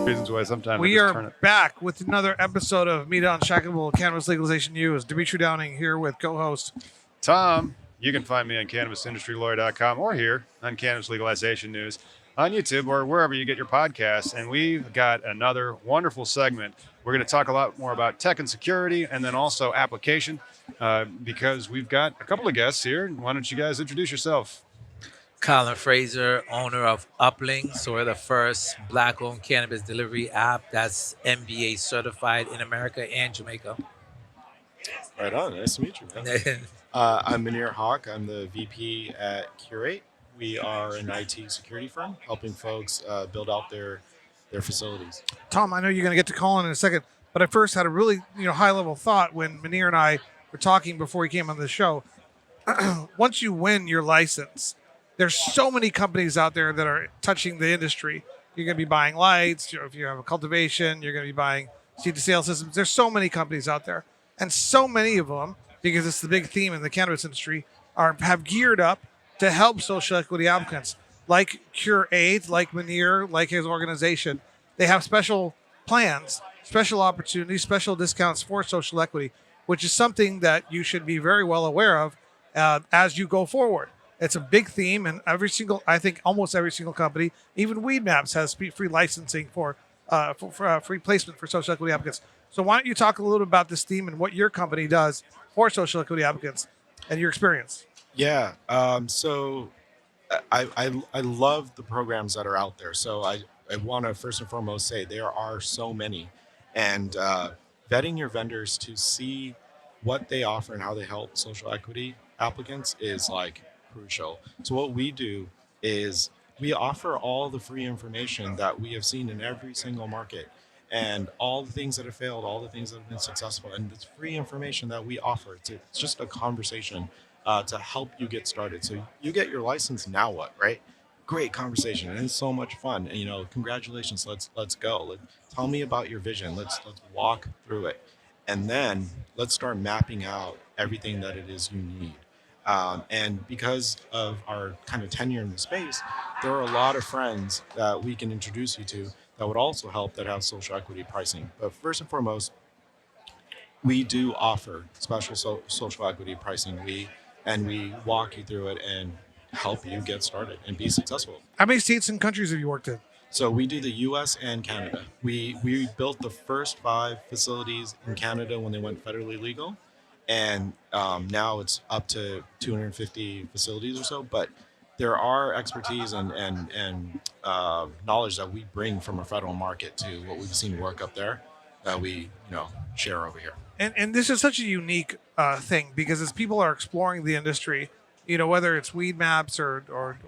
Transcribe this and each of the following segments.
reasons why sometimes We I just turn are it. back with another episode of MITA Unshakable Cannabis Legalization News. Demitri Downing here with co-host Tom, you can find me on CannabisIndustryLawyer.com or here on Cannabis Legalization News on YouTube or wherever you get your podcasts. And we've got another wonderful segment. We're going to talk a lot more about tech and security and then also application because we've got a couple of guests here. Why don't you guys introduce yourself? Colin Fraser, owner of Upling. So we're the first black-owned cannabis delivery app that's MBA certified in America and Jamaica. Right on. Nice to meet you, man. I'm Munir Hawk. I'm the VP at Curate. We are an IT security firm helping folks build out their facilities. Tom. I know you're going to get to Colin in a second, but I first had a really high-level thought when Munir and I were talking before he came on the show. Once you win your license, there's so many companies out there that are touching the industry. You're going to be buying lights. If you have a cultivation, you're going to be buying seed-to-sale systems. There's so many companies out there. And so many of them, because it's the big theme in the cannabis industry, have geared up to help social equity applicants. Like Curate, like Munir, like his organization. They have special plans, special opportunities, special discounts for social equity, which is something that you should be very well aware of as you go forward. It's a big theme, and almost every single company, even Weed Maps, has free licensing for free placement for social equity applicants. So why don't you talk a little bit about this theme and what your company does for social equity applicants and your experience? Yeah. So I love the programs that are out there. So I want to first and foremost say there are so many, and vetting your vendors to see what they offer and how they help social equity applicants is like crucial. So what we do is we offer all the free information that we have seen in every single market and all the things that have failed, all the things that have been successful. And it's free information that we offer. It's just a conversation to help you get started. So you get your license, now what, right? Great conversation. And it's so much fun. And, congratulations. Let's go. Tell me about your vision. Let's walk through it. And then let's start mapping out everything that it is you need. And because of our kind of tenure in the space, there are a lot of friends that we can introduce you to that would also help that have social equity pricing. But first and foremost, we do offer special social equity pricing. We walk you through it and help you get started and be successful. How many states and countries have you worked in? So we do the U.S. and Canada. We built the first 5 facilities in Canada when they went federally legal. And now it's up to 250 facilities or so. But there are expertise and knowledge that we bring from a federal market to what we've seen work up there that we share over here. And this is such a unique thing because as people are exploring the industry, whether it's Weed Maps or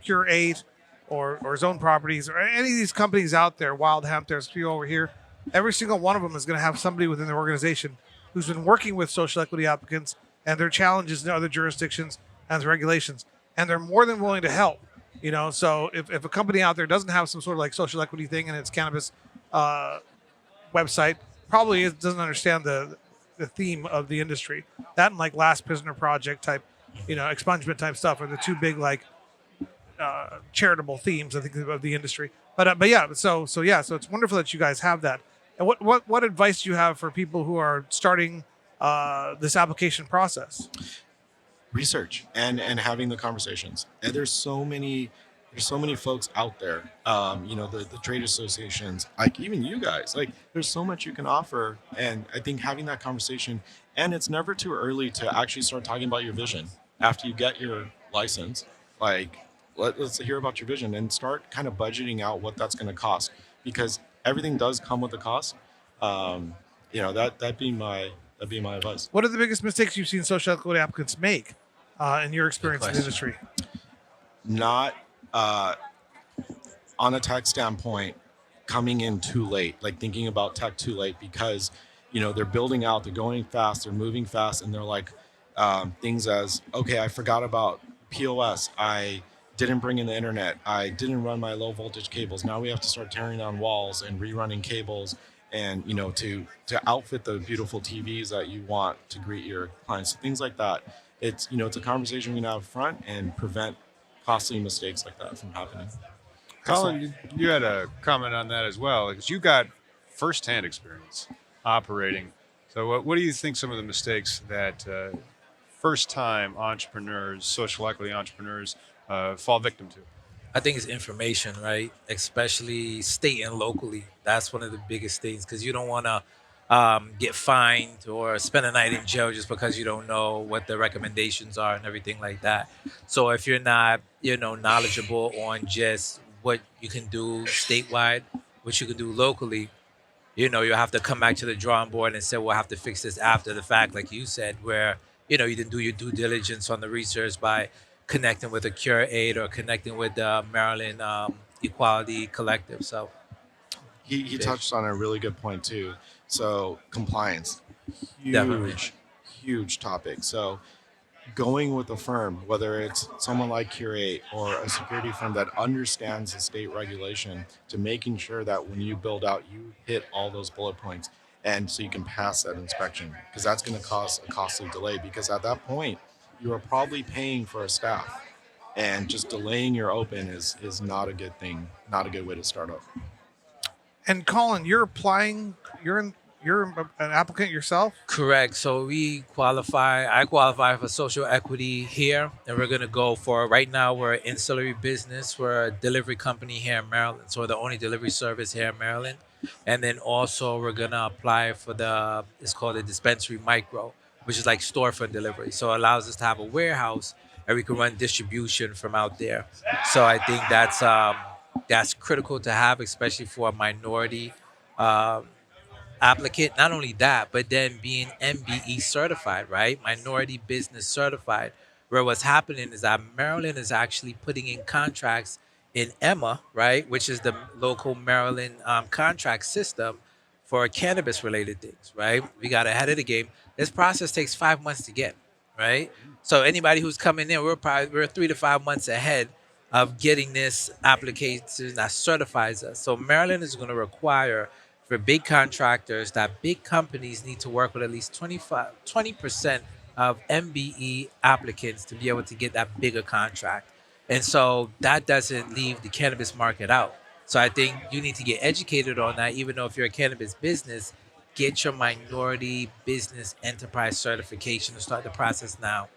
Curate or Zone Properties or any of these companies out there, Wild Hemp, there's a few over here, every single one of them is going to have somebody within their organization who's been working with social equity applicants and their challenges in other jurisdictions and the regulations. And they're more than willing to help. So if a company out there doesn't have some sort of like social equity thing in its cannabis website, probably doesn't understand the theme of the industry. That and like Last Prisoner Project type, expungement type stuff are the two big like charitable themes I think of the industry. But yeah, so it's wonderful that you guys have that. And what advice do you have for people who are starting this application process? Research and having the conversations. And there's so many folks out there. The trade associations, like even you guys. Like there's so much you can offer, and I think having that conversation. And it's never too early to actually start talking about your vision after you get your license. Like let's hear about your vision and start kind of budgeting out what that's going to cost, because everything does come with a cost. That'd be my advice. What are the biggest mistakes you've seen social equity applicants make in your experience in the industry? Not on a tech standpoint, coming in too late, like thinking about tech too late, because they're building out, they're going fast, they're moving fast, and they're like things as, okay, I forgot about POS, I didn't bring in the internet, I didn't run my low voltage cables. Now we have to start tearing down walls and rerunning cables, and to outfit the beautiful TVs that you want to greet your clients, things like that. It's a conversation we can have up front and prevent costly mistakes like that from happening. Colin, you had a comment on that as well, because you got firsthand experience operating. So, what do you think some of the mistakes that first-time entrepreneurs, social equity entrepreneurs, fall victim to? I think it's information, right? Especially state and locally. That's one of the biggest things because you don't want to get fined or spend a night in jail just because you don't know what the recommendations are and everything like that. So if you're not, knowledgeable on just what you can do statewide, what you can do locally, you'll have to come back to the drawing board and say, we'll have to fix this after the fact, like you said, where, you didn't do your due diligence on the research by connecting with a Cure Aid or connecting with the Maryland Equality Collective. So He touched on a really good point too. So compliance, Definitely. huge topic. So going with a firm, whether it's someone like Curate or a security firm that understands the state regulation, to making sure that when you build out, you hit all those bullet points, and so you can pass that inspection, because that's going to cause a costly delay. Because at that point, you are probably paying for a staff, and just delaying your open is not a good thing, not a good way to start up. And Colin, you're applying. You're an applicant yourself. Correct. So I qualify for social equity here, and we're gonna go for right now. We're an ancillary business. We're a delivery company here in Maryland, so we're the only delivery service here in Maryland. And then also we're gonna apply for it's called a dispensary micro, which is like storefront delivery. So it allows us to have a warehouse and we can run distribution from out there. So I think that's critical to have, especially for a minority. Applicant. Not only that, but then being MBE certified, right? Minority Business Certified. Where what's happening is that Maryland is actually putting in contracts in EMA, right, which is the local Maryland contract system for cannabis related things, right? We got ahead of the game. This process takes 5 months to get, right? So anybody who's coming in, we're 3 to 5 months ahead of getting this application that certifies us. So Maryland is going to require for big contractors that big companies need to work with at least 20% of MBE applicants to be able to get that bigger contract. And so that doesn't leave the cannabis market out. So I think you need to get educated on that, even though if you're a cannabis business, get your minority business enterprise certification to start the process now.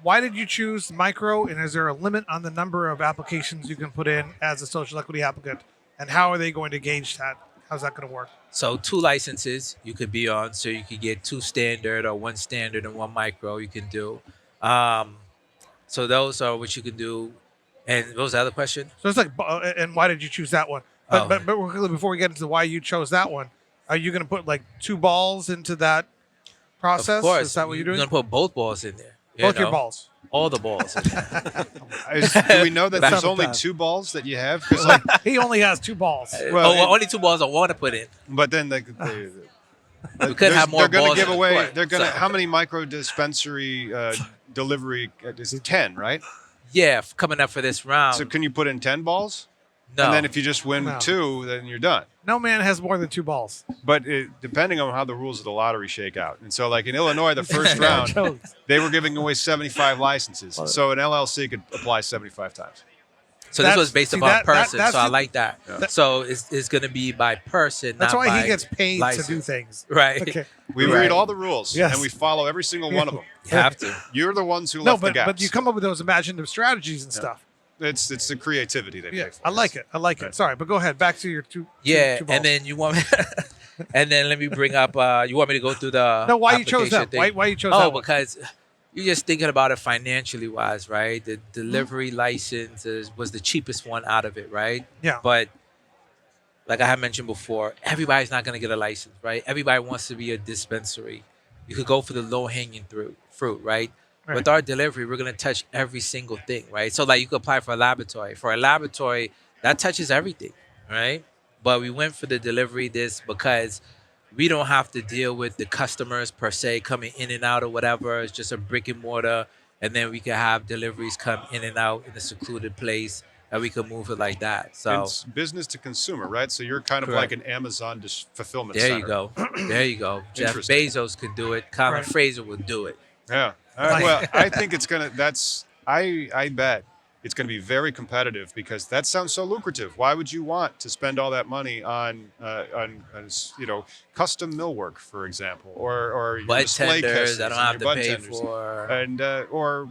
Why did you choose micro? And is there a limit on the number of applications you can put in as a social equity applicant? And how are they going to gauge that? How's that going to work? So 2 licenses you could be on. So you could get 2 standard or 1 standard and 1 micro you can do. So those are what you can do. And what was the other question? So it's like, and why did you choose that one? But quickly, before we get into why you chose that one, are you going to put like 2 balls into that process? Of course. Is that what you're doing? You're going to put both balls in there. Both your balls. All the balls in there. Do we know that there's only Sometimes. 2 balls that you have? 'Cause, like, He only has 2 balls. Only 2 balls I want to put in. but then We could have more they're going balls to give in the away. court. They're going to. So- How many micro dispensary delivery? Is it 10, right? Yeah, coming up for this round. So can you put in 10 balls? No. And then if you just win No. 2, then you're done. No man has more than 2 balls. But depending on how the rules of the lottery shake out. And so, like in Illinois, the first round, Jokes. they were giving away 75 licenses. So an LLC could apply 75 times. So this was based upon person. that's So I the- like that. Yeah. So it's going to be by person. That's not why by he gets paid license. to do things. Right. Okay. We Right. read all the rules Yes. and we follow every single one of them. You have to. You're the ones who No, left the gaps. but you come up with those imaginative strategies and stuff. It's the creativity they Yeah, pay for. I like it. I like Right. it. Sorry, but go ahead. Back to your two. Yeah, two balls. and then you want me, and then let me bring up. You want me to go through the No, why you chose application that? thing? Why you chose Oh, that one? because you're just thinking about it financially wise, right? The delivery license was the cheapest one out of it, right? Yeah. But like I had mentioned before, everybody's not going to get a license, right? Everybody wants to be a dispensary. You could go for the low hanging fruit, right? Right. With our delivery, we're going to touch every single thing, right? So like you could apply for a laboratory. For a laboratory, that touches everything, right? But we went for the delivery because we don't have to deal with the customers per se coming in and out or whatever. It's just a brick and mortar. And then we can have deliveries come in and out in a secluded place and we can move it like that. So It's business to consumer, right? So you're kind of Correct. like an Amazon fulfillment there center. you go. There you go. Jeff Interesting. Bezos could do it. Colin Right. Fraser would do it. Yeah. All right. Well, I think it's gonna. I bet it's going to be very competitive because that sounds so lucrative. Why would you want to spend all that money on custom millwork, for example, or your Bud display tenders, cases I don't and have your to bud pay tenders, for. and or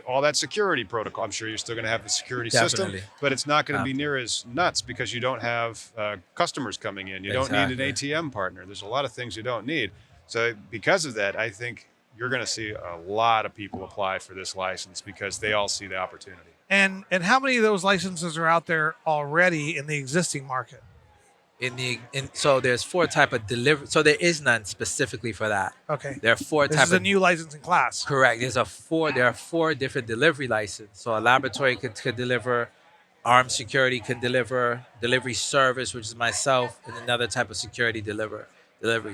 all that security protocol? I'm sure you're still going to have the security system, Definitely. but it's not going to be Have to. near as nuts because you don't have customers coming in. You don't need an Exactly. ATM partner. There's a lot of things you don't need. So because of that, I think you're going to see a lot of people apply for this license because they all see the opportunity. And how many of those licenses are out there already in the existing market? So there's 4 type of delivery. So there is none specifically for that. Okay. There are 4 This type is a of new licensing class. correct. There are 4 different delivery licenses. So a laboratory could deliver, armed security can deliver, delivery service, which is myself, and another type of security delivery.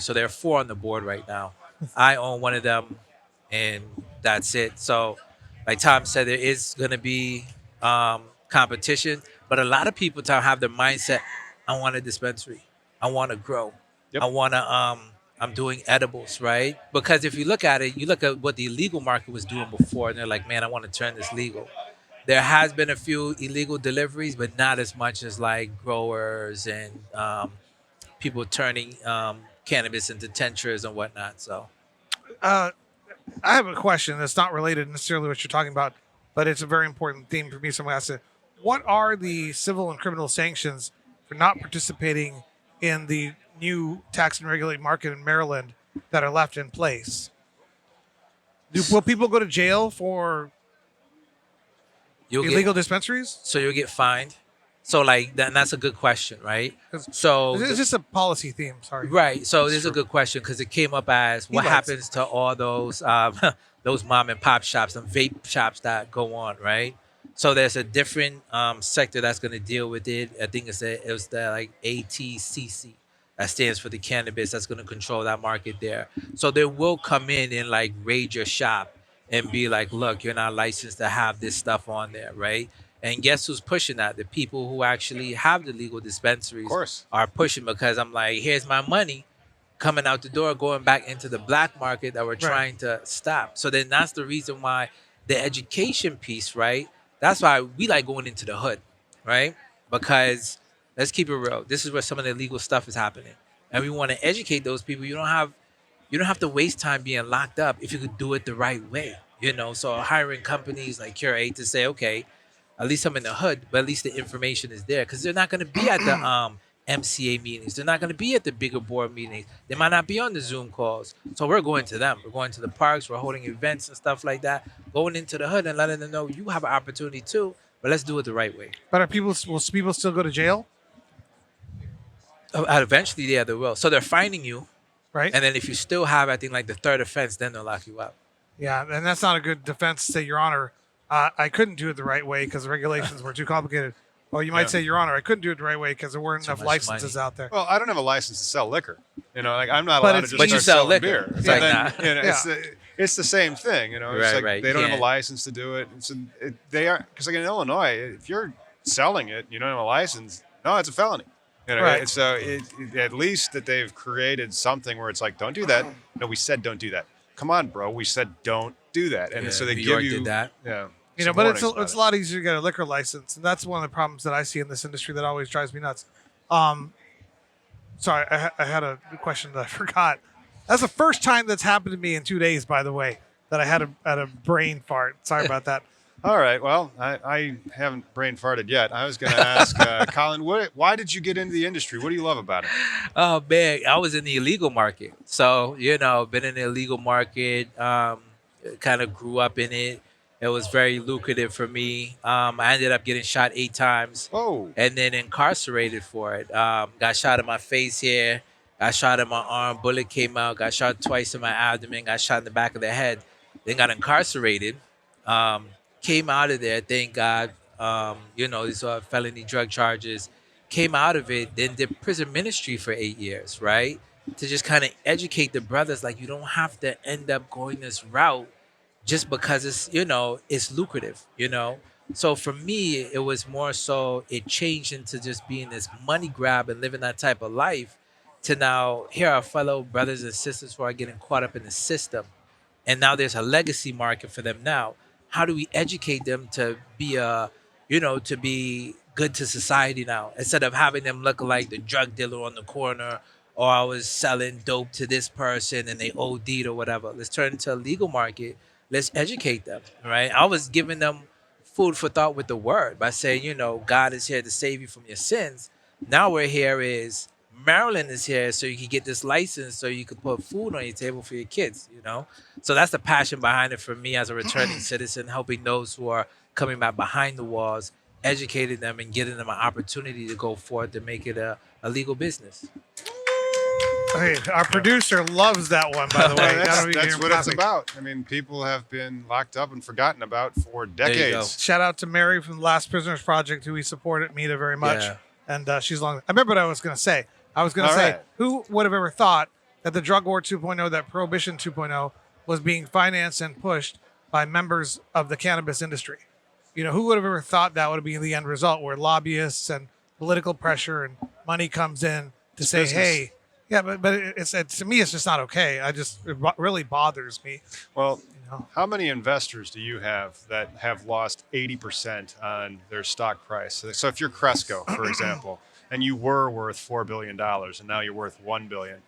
So there are 4 on the board right now. I own one of them, and that's it. So, like Tom said, there is going to be competition, but a lot of people have their mindset: I want a dispensary, I want to grow, Yep. I want to. I'm doing edibles, right? Because if you look at it, you look at what the illegal market was doing before, and they're like, man, I want to turn this legal. There has been a few illegal deliveries, but not as much as like growers and people turning cannabis into tinctures and whatnot. So I have a question that's not related necessarily to what you're talking about, but it's a very important theme for me. Someone asked it. What are the civil and criminal sanctions for not participating in the new tax and regulated market in Maryland that are left in place? Will people go to jail for illegal dispensaries? So you'll get fined. So like that, and that's a good question, right? So It's just a policy theme. Sorry. right. So this is a good question because it came up as what likes happens to all those those mom and pop shops and vape shops that go on, right? So there's a different sector that's going to deal with it. I think it was the like ATCC that stands for the cannabis that's going to control that market there. So they will come in and like raid your shop and be like, look, you're not licensed to have this stuff on there, right? And guess who's pushing that? The people who actually have the legal dispensaries Of course. are pushing because I'm like, here's my money coming out the door, going back into the black market that we're trying to stop. So then that's the reason why the education piece, right? That's why we like going into the hood, right? Because let's keep it real. This is where some of the illegal stuff is happening. And we want to educate those people. You don't have to waste time being locked up if you could do it the right way. So hiring companies like Cure 8 to say, okay, at least I'm in the hood, but at least the information is there. Because they're not going to be at the MCA meetings. They're not going to be at the bigger board meetings. They might not be on the Zoom calls. So we're going to them. We're going to the parks. We're holding events and stuff like that. Going into the hood and letting them know you have an opportunity too, but let's do it the right way. But will people still go to jail? Eventually, yeah, they will. So they're finding you. Right. And then if you still have, I think, like the 3rd offense, then they'll lock you up. Yeah, and that's not a good defense to say, Your Honor, I couldn't do it the right way because the regulations were too complicated. Well, you might say, Your Honor, I couldn't do it the right way because there weren't enough licenses out there. Well, I don't have a license to sell liquor. Like I'm not allowed to just But you start sell selling liquor. beer. It's So like then, that. it's the same thing. It's Right, like they don't have a license to do it. They are because like in Illinois, if you're selling it, you don't have a license. No, it's a felony. Right. So at least that they've created something where it's like, don't do that. No, we said don't do that. Come on, bro. We said don't do that. And so they New give York you did that. Yeah. But it's a lot easier to get a liquor license, and that's one of the problems that I see in this industry that always drives me nuts. Sorry, I had a question that I forgot. That's the first time that's happened to me in 2 days, by the way, that I had a brain fart. Sorry about that. All right. Well, I haven't brain farted yet. I was going to ask Colin, why did you get into the industry? What do you love about it? Oh man, I was in the illegal market. So, been in the illegal market, kind of grew up in it. It was very lucrative for me. I ended up getting shot 8 times. Oh. And then incarcerated for it. Got shot in my face here, got shot in my arm, bullet came out, got shot twice in my abdomen, got shot in the back of the head, then got incarcerated. Came out of there, thank God. These are felony drug charges. Came out of it, then did prison ministry for 8 years, right? To just kind of educate the brothers, like you don't have to end up going this route just because it's lucrative, So for me, it was more so it changed into just being this money grab and living that type of life to now here are fellow brothers and sisters who are getting caught up in the system. And now there's a legacy market for them now. How do we educate them to be a to be good to society now, instead of having them look like the drug dealer on the corner, or I was selling dope to this person and they OD'd or whatever. Let's turn it into a legal market. Let's educate them, right? I was giving them food for thought with the word by saying, God is here to save you from your sins. Now we're here is Maryland is here so you can get this license so you can put food on your table for your kids. So that's the passion behind it for me as a returning citizen, helping those who are coming back behind the walls, educating them and getting them an opportunity to go forth and make it a legal business. Hey, our producer loves that one, by the way. That's what it's about. I mean, people have been locked up and forgotten about for decades. Shout out to Mary from the Last Prisoners Project, who we support at MITA very much. Yeah. And she's long. I remember what I was going to say. I was going to say, who would have ever thought that the drug war 2.0, that prohibition 2.0, was being financed and pushed by members of the cannabis industry? Who would have ever thought that would be the end result, where lobbyists and political pressure and money comes in to say, business. hey, yeah, but it's to me, it's just not okay. It really bothers me. Well, how many investors do you have that have lost 80% on their stock price? So if you're Cresco, for example, and you were worth $4 billion and now you're worth $1 billion,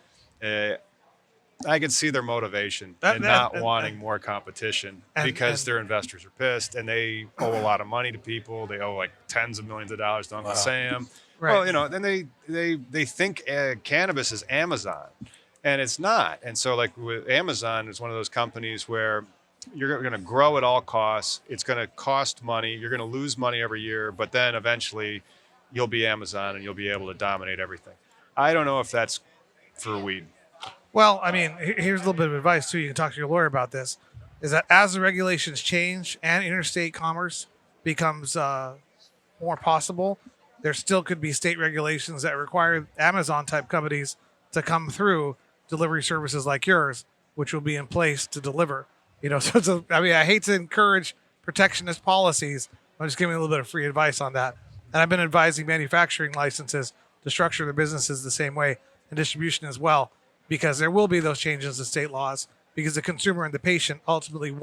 I can see their motivation in not wanting more competition, because their investors are pissed and they owe a lot of money to people. They owe like tens of millions of dollars to Uncle Sam. Right. Well, then they think cannabis is Amazon, and it's not. And so, like with Amazon, it's one of those companies where you're going to grow at all costs. It's going to cost money. You're going to lose money every year, but then eventually you'll be Amazon and you'll be able to dominate everything. I don't know if that's for weed. Well, I mean, here's a little bit of advice too. You can talk to your lawyer about this. Is that as the regulations change and interstate commerce becomes more possible, there still could be state regulations that require Amazon-type companies to come through delivery services like yours, which will be in place to deliver. So I hate to encourage protectionist policies. I'm just giving a little bit of free advice on that. And I've been advising manufacturing licenses to structure their businesses the same way, and distribution as well, because there will be those changes in state laws, because the consumer and the patient ultimately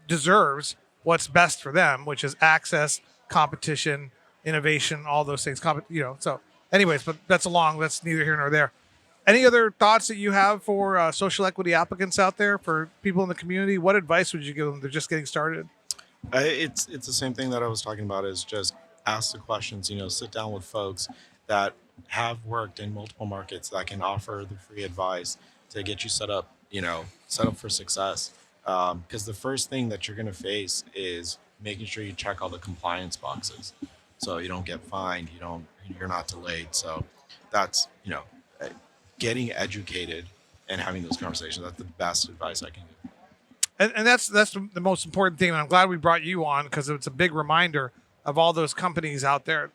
deserves what's best for them, which is access, competition, innovation, all those things. So anyways, but that's neither here nor there. Any other thoughts that you have for social equity applicants out there, for people in the community? What advice would you give them? They're just getting started. It's the same thing that I was talking about, is just ask the questions, sit down with folks that have worked in multiple markets that can offer the free advice to get you set up for success. Because the first thing that you're going to face is making sure you check all the compliance boxes, so you don't get fined, you're not delayed. So that's, getting educated and having those conversations. That's the best advice I can give. And that's the most important thing. And I'm glad we brought you on, because it's a big reminder of all those companies out there,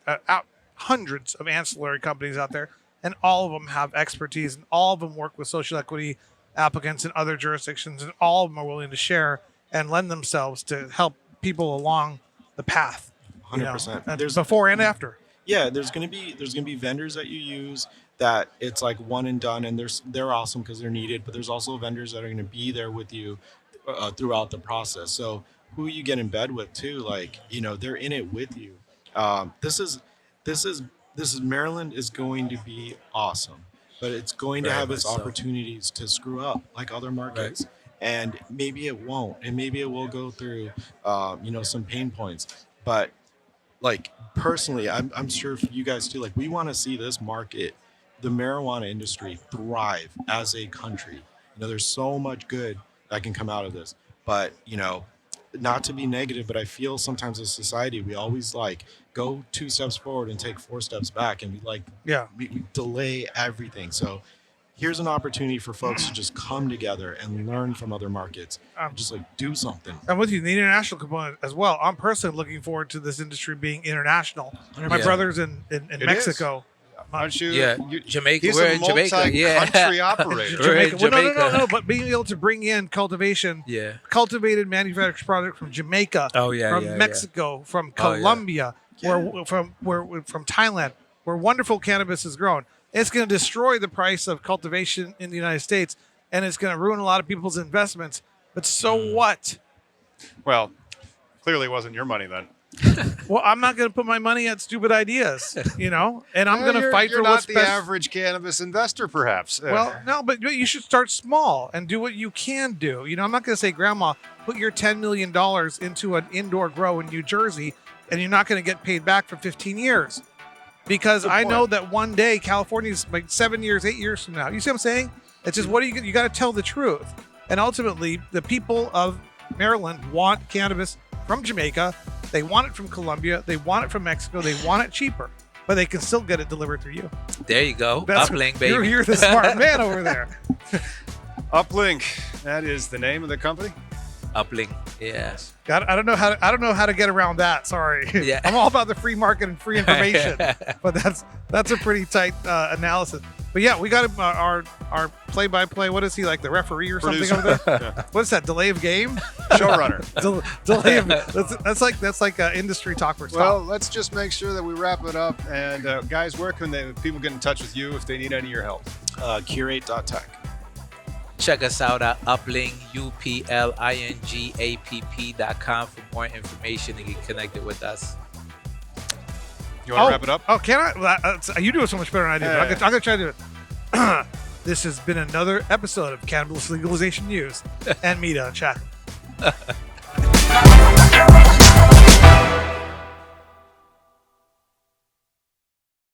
hundreds of ancillary companies out there, and all of them have expertise, and all of them work with social equity applicants in other jurisdictions, and all of them are willing to share and lend themselves to help people along the path. 100%. There's before and after. Yeah, there's gonna be vendors that you use that it's like one and done, and they're awesome because they're needed. But there's also vendors that are gonna be there with you throughout the process. So who you get in bed with too, they're in it with you. This is Maryland is going to be awesome, but it's going to have its opportunities to screw up like other markets. Right. And maybe it won't, and maybe it will go through, some pain points. But personally, I'm sure for you guys too, we want to see this market, the marijuana industry, thrive as a country. There's so much good that can come out of this, but not to be negative, but I feel sometimes as society, we always go 2 steps forward and take 4 steps back, and we delay everything. So here's an opportunity for folks to just come together and learn from other markets. Just do something. I'm with you. The international component as well. I'm personally looking forward to this industry being international. My brother's in Mexico. Aren't you? Yeah, Jamaica. He's We're a in Jamaica. multi-country operator. Jamaica. We're in Well, Jamaica. no. But being able to bring in cultivation, cultivated manufactured product from Jamaica, from Mexico, from Colombia, from Thailand, where wonderful cannabis is grown. It's going to destroy the price of cultivation in the United States, and it's going to ruin a lot of people's investments. But so what? Well, clearly it wasn't your money then. Well, I'm not going to put my money at stupid ideas, and I'm going to You're- fight you're for not what's the best. average cannabis investor, perhaps. Well, no, but you should start small and do what you can do. I'm not going to say, Grandma, put your $10 million into an indoor grow in New Jersey, and you're not going to get paid back for 15 years. Because Good I know point. that one day California's like 7 years, 8 years from now. You see what I'm saying? It's just you got to tell the truth. And ultimately, the people of Maryland want cannabis from Jamaica. They want it from Colombia. They want it from Mexico. They want it cheaper, but they can still get it delivered through you. There you go. That's- Upling, baby. You're the smart man over there. Uplink, that is the name of the company. Upling. Yes. I don't know how to get around that. Sorry. Yeah. I'm all about the free market and free information, but that's a pretty tight analysis. But yeah, we got our play-by-play. What is he, like the referee or something Producer. over there? What's that? Delay of game? Showrunner. Delay of that's like industry talk for stuff. Well, let's just make sure that we wrap it up. And guys, where can people get in touch with you if they need any of your help? Curate.tech. Check us out at Upling, UPLINGAPP.com for more information and get connected with us. You want to wrap it up? Oh, can I? You do it so much better than I do. Yeah. I'm gonna try to do it. This has been another episode of Cannabis Legalization News and MITA. Chat.